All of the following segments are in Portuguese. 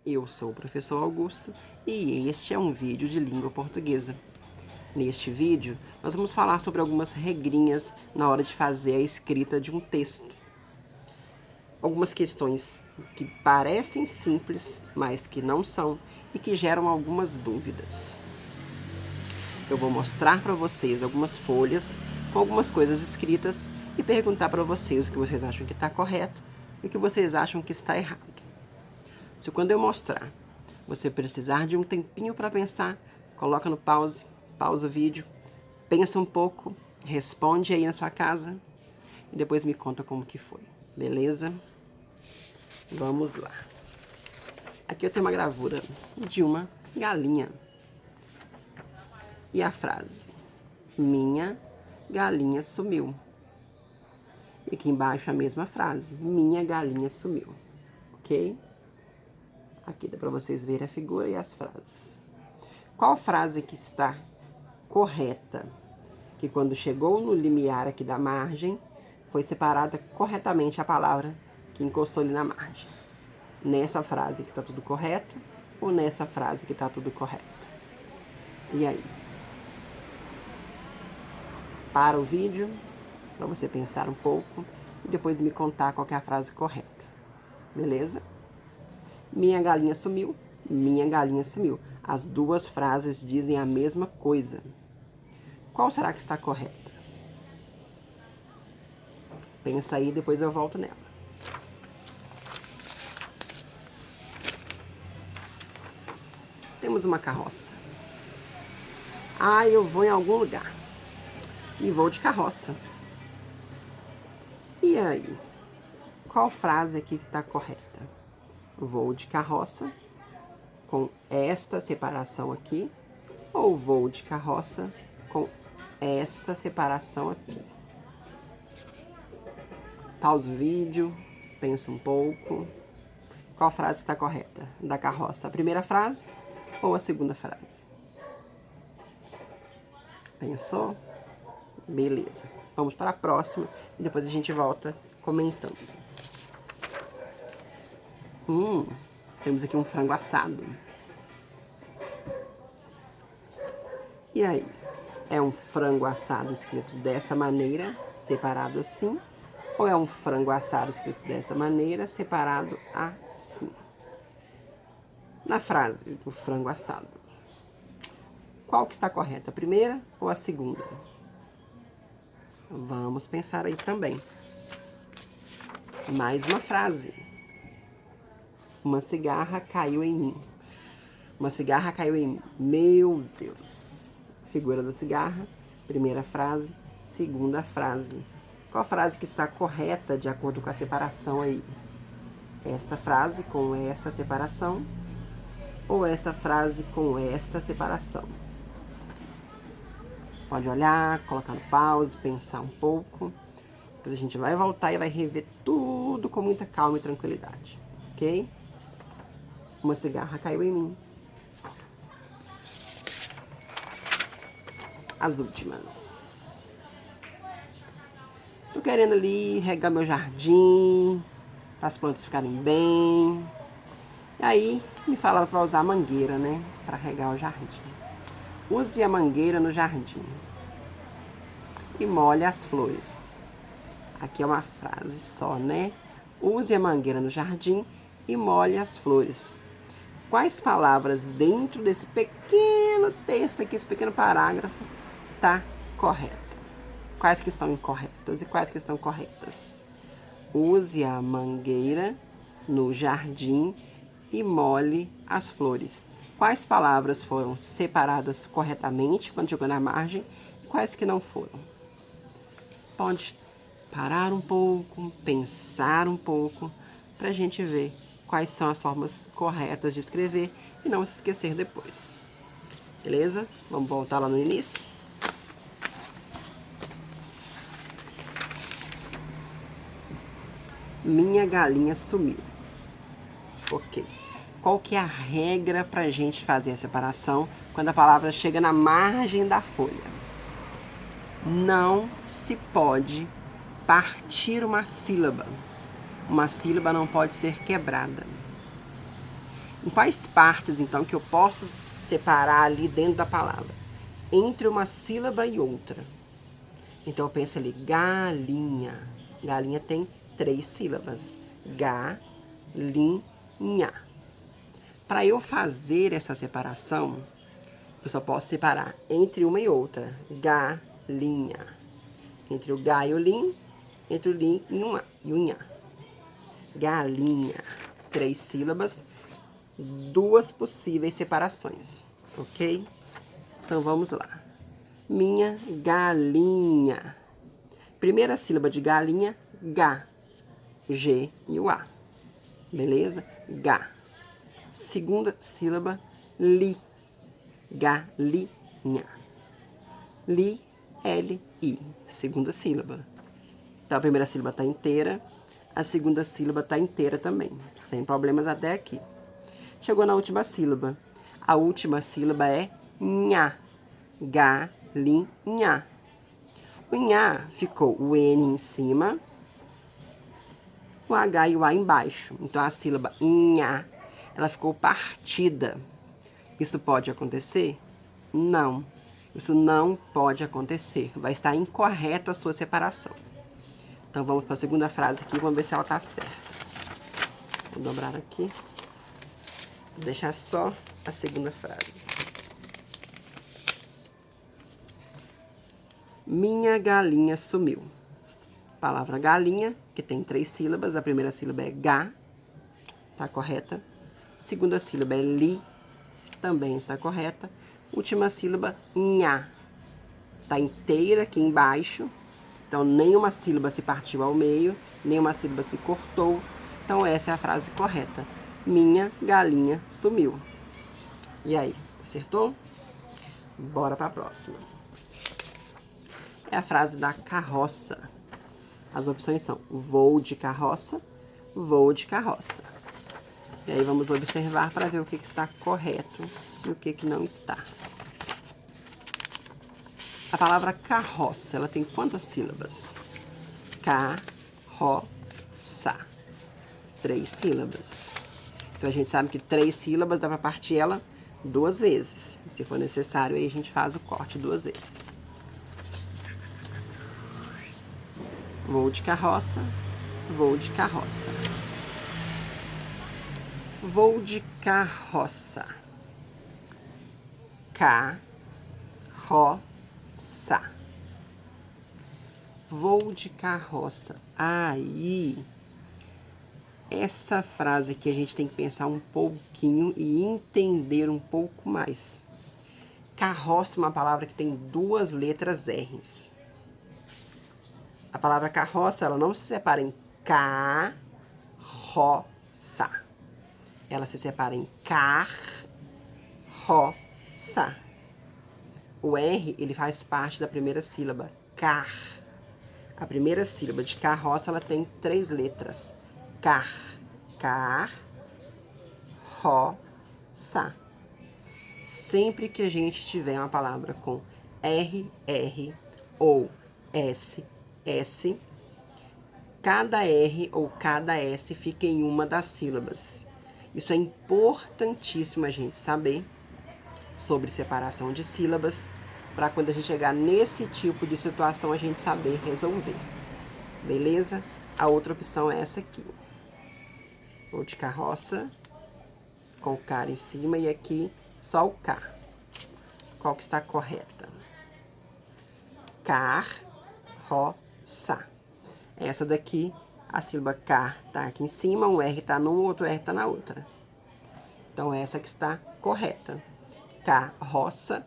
Eu sou o professor Augusto e este é um vídeo de língua portuguesa. Neste vídeo, nós vamos falar sobre algumas regrinhas na hora de fazer a escrita de um texto. Algumas questões que parecem simples, mas que não são e que geram algumas dúvidas. Eu vou mostrar para vocês algumas folhas com algumas coisas escritas e perguntar para vocês o que vocês acham que está correto e o que vocês acham que está errado. Se quando eu mostrar, você precisar de um tempinho para pensar, coloca no pause, pausa o vídeo, pensa um pouco, responde aí na sua casa e depois me conta como que foi, beleza? Vamos lá. Aqui eu tenho uma gravura de uma galinha. E a frase? Minha galinha sumiu. E aqui embaixo a mesma frase. Minha galinha sumiu. Ok? Aqui dá para vocês verem a figura e as frases. Qual frase que está correta? Que quando chegou no limiar aqui da margem, foi separada corretamente a palavra que encostou ali na margem. Nessa frase que está tudo correto ou nessa frase que está tudo correto? E aí? Para o vídeo, para você pensar um pouco e depois me contar qual é a frase correta. Beleza? Minha galinha sumiu, minha galinha sumiu. As duas frases dizem a mesma coisa. Qual será que está correta? Pensa aí, depois eu volto nela. Temos uma carroça. Ah, eu vou em algum lugar. E vou de carroça. E aí? Qual frase aqui que está correta? Vou de carroça com esta separação aqui ou vou de carroça com essa separação aqui? Pausa o vídeo, pensa um pouco. Qual frase está correta? Da carroça, a primeira frase ou a segunda frase? Pensou? Beleza. Vamos para a próxima e depois a gente volta comentando. Temos aqui um frango assado. E aí? É um frango assado escrito dessa maneira, separado assim? Ou é um frango assado escrito dessa maneira, separado assim? Na frase do frango assado, qual que está correta? A primeira ou a segunda? Vamos pensar aí também. Mais uma frase. Uma cigarra caiu em mim. Uma cigarra caiu em mim. Meu Deus. Figura da cigarra. Primeira frase. Segunda frase. Qual frase que está correta de acordo com a separação aí? Esta frase com essa separação ou esta frase com esta separação? Pode olhar, colocar no pause, pensar um pouco. Depois a gente vai voltar e vai rever tudo com muita calma e tranquilidade. Ok? Uma cigarra caiu em mim. As últimas. Tô querendo ali regar meu jardim, para as plantas ficarem bem. E aí me falaram para usar a mangueira, né? Para regar o jardim. Use a mangueira no jardim e molhe as flores. Aqui é uma frase só, né? Use a mangueira no jardim e molhe as flores. Quais palavras dentro desse pequeno texto aqui, esse pequeno parágrafo, tá correta? Quais que estão incorretas e quais que estão corretas? Use a mangueira no jardim e molhe as flores. Quais palavras foram separadas corretamente quando chegou na margem e quais que não foram? Pode parar um pouco, pensar um pouco, para a gente ver quais são as formas corretas de escrever e não se esquecer depois. Beleza? Vamos voltar lá no início? Minha galinha sumiu. Ok. Qual que é a regra para a gente fazer a separação quando a palavra chega na margem da folha? Não se pode partir uma sílaba. Uma sílaba não pode ser quebrada. Em quais partes, então, que eu posso separar ali dentro da palavra? Entre uma sílaba e outra. Então, eu penso ali, galinha. Galinha tem 3 sílabas. Galinha. Para eu fazer essa separação, eu só posso separar entre uma e outra. Galinha. Entre o ga e o lim, entre o lim e o nhá. Galinha. 3 sílabas, 2 possíveis separações. Ok? Então vamos lá. Minha galinha. Primeira sílaba de galinha, ga. G e o A. Beleza? Ga. Segunda sílaba, li. Galinha. Li, L, I. Segunda sílaba. Então a primeira sílaba está inteira, a segunda sílaba está inteira também. Sem problemas até aqui. Chegou na última sílaba. A última sílaba é nha. Galinha. O nha ficou o N em cima, o H e o A embaixo. Então a sílaba nha, ela ficou partida. Isso pode acontecer? Não. Isso não pode acontecer. Vai estar incorreta a sua separação. Então vamos para a segunda frase aqui, vamos ver se ela está certa. Vou dobrar aqui. Vou deixar só a segunda frase. Minha galinha sumiu. Palavra galinha, que tem 3 sílabas. A primeira sílaba é ga, tá correta. Segunda sílaba é li, também está correta. Última sílaba, nha, tá inteira aqui embaixo. Então, nenhuma sílaba se partiu ao meio, nenhuma sílaba se cortou. Então, essa é a frase correta. Minha galinha sumiu. E aí, acertou? Bora para a próxima. É a frase da carroça. As opções são vou de carroça, vou de carroça. E aí vamos observar para ver o que está correto e o que não está. A palavra carroça, ela tem quantas sílabas? Carroça. 3 sílabas. Então a gente sabe que 3 sílabas dá para partir ela 2 vezes. Se for necessário, aí a gente faz o corte 2 vezes. Vou de carroça, vou de carroça. Vou de carroça. Carroça. Vou de carroça. Aí, essa frase aqui a gente tem que pensar um pouquinho e entender um pouco mais. Carroça é uma palavra que tem 2 letras R's. A palavra carroça, ela não se separa em carroça. Ela se separa em carroça. O R, ele faz parte da primeira sílaba, car. A primeira sílaba de carroça, ela tem 3 letras. Car, roça. Sempre que a gente tiver uma palavra com R ou S, cada R ou cada S fica em uma das sílabas. Isso é importantíssimo a gente saber sobre separação de sílabas, para quando a gente chegar nesse tipo de situação a gente saber resolver. Beleza? A outra opção é essa aqui. Vou de carroça, com o K em cima e aqui só o K. Qual que está correta? Carroça. Essa daqui, a sílaba K tá aqui em cima, um R tá num, outro R tá na outra. Então, essa que está correta. Carroça.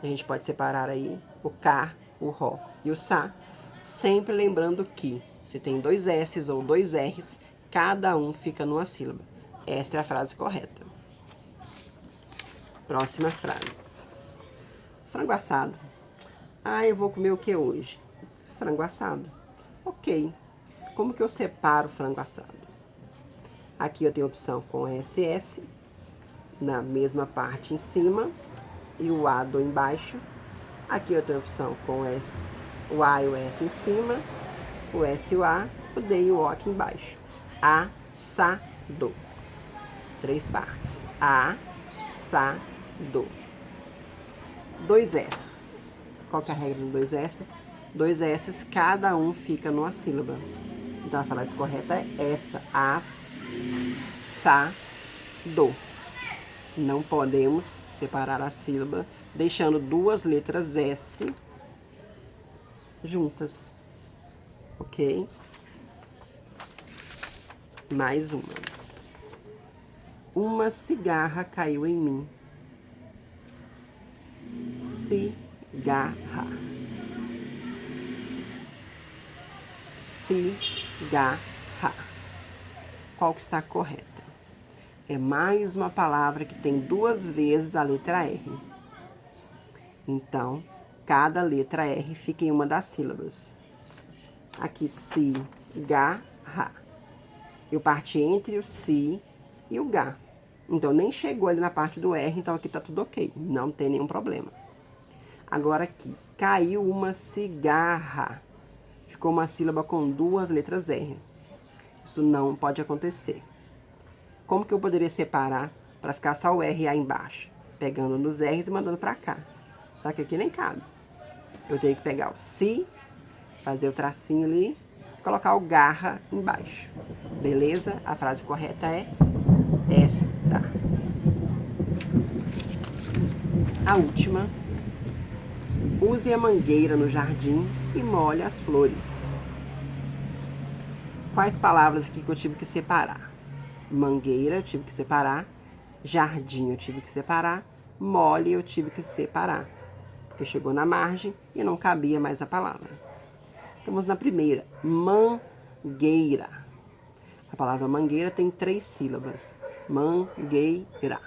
A gente pode separar aí o K, o Ró e o Sá. Sempre lembrando que, se tem 2 S's ou 2 R's, cada um fica numa sílaba. Esta é a frase correta. Próxima frase. Frango assado. Ah, eu vou comer o que hoje? Frango assado. Ok. Como que eu separo o frango assado? Aqui eu tenho a opção com SS, na mesma parte em cima, e o A do embaixo. Aqui eu tenho a opção com S, o A e o S em cima, o S e o A, o D e o O aqui embaixo. Assado. 3 partes. Assado. 2 S's. Qual que é a regra dos 2 S's? 2 S's, cada um fica numa sílaba. Então, a frase correta é essa. Assado. Não podemos separar a sílaba deixando 2 letras S juntas. Ok? Mais uma. Uma cigarra caiu em mim. Cigarra. Cigarra. Qual que está correta? É mais uma palavra que tem 2 vezes a letra R. Então, cada letra R fica em uma das sílabas. Aqui, cigarra. Eu parti entre o si e o ga. Então, nem chegou ali na parte do R, então aqui tá tudo ok. Não tem nenhum problema. Agora aqui, caiu uma cigarra. Ficou uma sílaba com 2 letras R. Isso não pode acontecer. Como que eu poderia separar para ficar só o R aí embaixo? Pegando nos R's e mandando para cá. Só que aqui nem cabe. Eu teria que pegar o si, fazer o tracinho ali, colocar o garra embaixo. Beleza? A frase correta é esta. A última. Use a mangueira no jardim e molhe as flores. Quais palavras aqui que eu tive que separar? Mangueira eu tive que separar, jardim eu tive que separar, mole eu tive que separar, porque chegou na margem e não cabia mais a palavra. Estamos na primeira, mangueira. A palavra mangueira tem 3 sílabas, mangueira.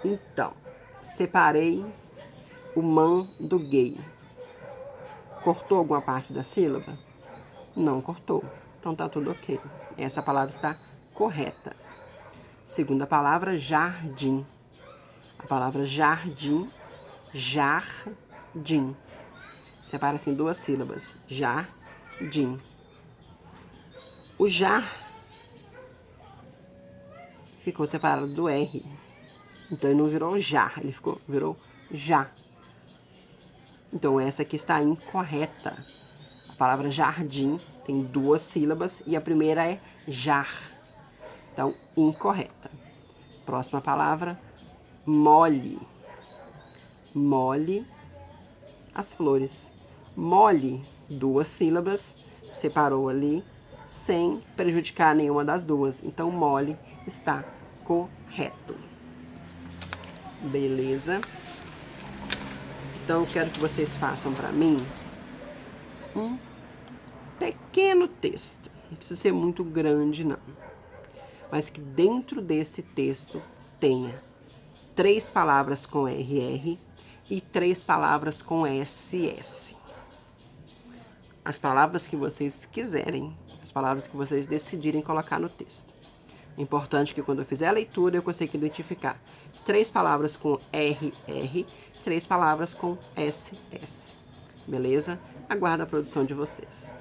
Então, separei o man do gay. Cortou alguma parte da sílaba? Não cortou. Então tá tudo ok. Essa palavra está correta. Segunda palavra, jardim. A palavra jardim, jardim. Separa-se em 2 sílabas. Jardim. O jar ficou separado do R. Então ele não virou jar, ele virou já. Então essa aqui está incorreta. A palavra jardim tem 2 sílabas e a primeira é jar. Então, incorreta. Próxima palavra, mole. Mole as flores. Mole, 2 sílabas, separou ali, sem prejudicar nenhuma das 2. Então, mole está correto. Beleza? Então, eu quero que vocês façam para mim um pequeno texto. Não precisa ser muito grande, não. Mas que dentro desse texto tenha 3 palavras com RR e 3 palavras com SS. As palavras que vocês quiserem, as palavras que vocês decidirem colocar no texto. É importante que quando eu fizer a leitura eu consiga identificar 3 palavras com RR, 3 palavras com SS. Beleza? Aguardo a produção de vocês.